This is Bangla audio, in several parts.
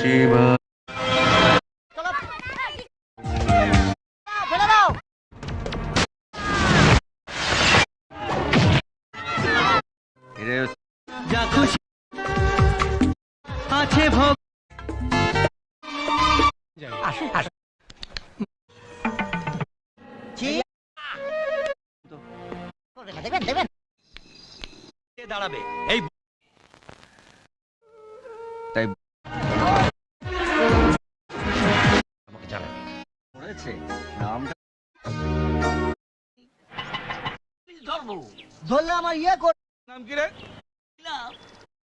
শিবায়। যা খুশি আছে ভোগ। দাঁড়াবে এই তাই আমাকে জানাবে পড়েছে নামটা ধরলে আমার ইয়ে কর। নাম কি রে?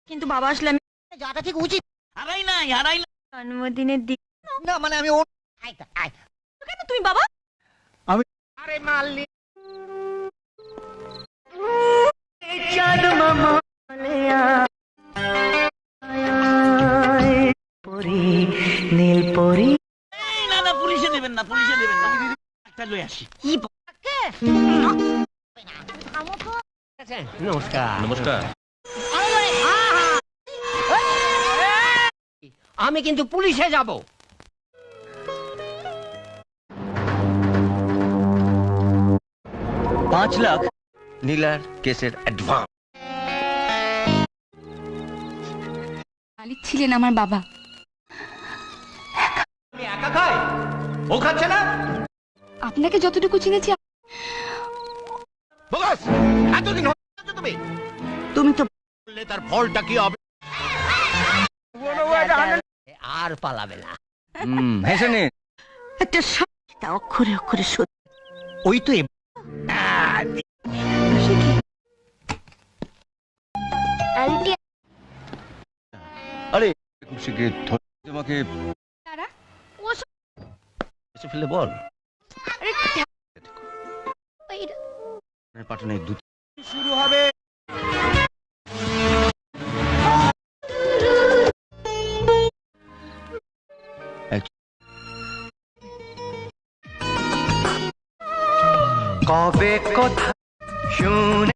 কিন্তু বাবা আসলে আমি যাটা ঠিক উচিত হারাই নাই জন্মদিনের দিন না, মানে আমি কেন তুমি বাবা আরে মালনি চাঁদ মামা পরি নীল পরি না পুলিশে দেবেন না একটা লই আসি। কি বাবাকে নমস্কার আমি কিন্তু পুলিশে যাব। 5 লাখ নীলার কেসের অ্যাডভান্স। মালিক ছিলেন আমার বাবা। আমি একা খাই, ও খাচ্ছে না। আপনাকে যতটুকু চিনেছি বস এতদিন হচ্ছে তুমি তুমি তো বললে তার ফলটা কি হবে? আর পালাবে না। হেসে নে। একটা সত্যি অক্ষরে অক্ষরে সত্যি। ওই তো আরে খুব শিগগির তোমাকে তারা এসে ফেলে বল আরে পাঠানে দুধ শুরু হবে। কবে কথা শুনে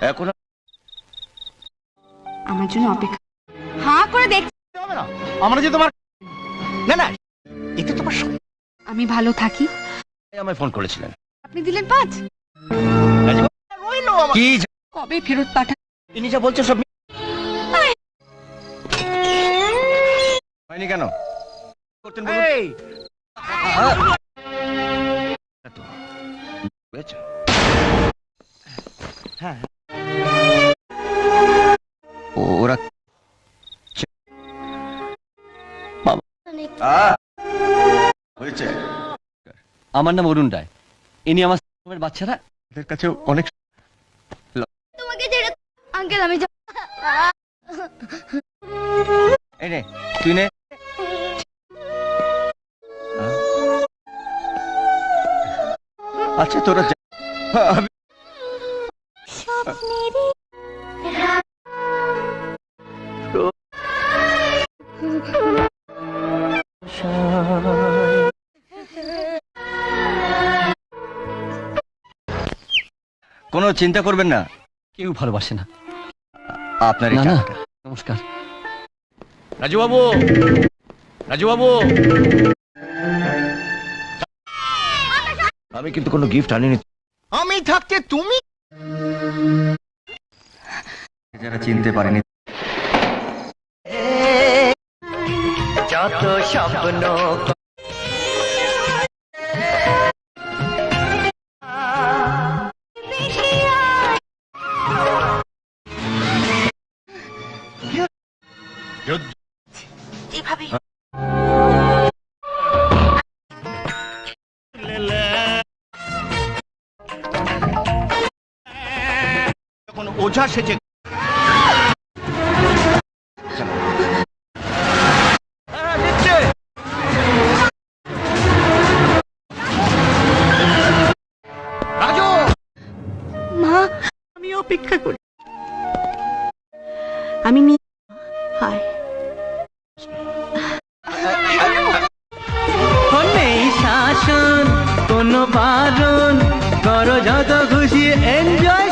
এখন আমার জন্য অপেক্ষা হাঁ করে দেখ। আমরা যে তোমার না এতে তোমার আমি ভালো থাকি। আমায় ফোন করেছিলেন। আপনি দিলেন 5। কি কবে ফেরত পাঠান? তিনি যা বলছো সব হয়নি কেন করতেন বলুন? বুঝেছো? হ্যাঁ। ওরা হয়েছে। আমার নাম অরুণ রায়। ইনি আমার বাচ্চারা এদের কাছে অনেক তোমাকে ছেড়ে আঙ্কেল আমি এই নে তুই নে। আচ্ছা তোরা যা। আমি কোনো চিন্তা করবেন না, কেউ ভালোবাসে না। আপনার না না নমস্কার। রাজু বাবু আমি কিন্তু কোনো গিফট আনিনি। আমি থাকতে তুমি যারা চিনতে পারেনি যত স্বপ্ন যেভাবে যখন ওঝা সেজে রাজু মা আমি অপেক্ষা করি। আমি হায় নেই শাসন কোনো বার করো যত খুশি এনজয়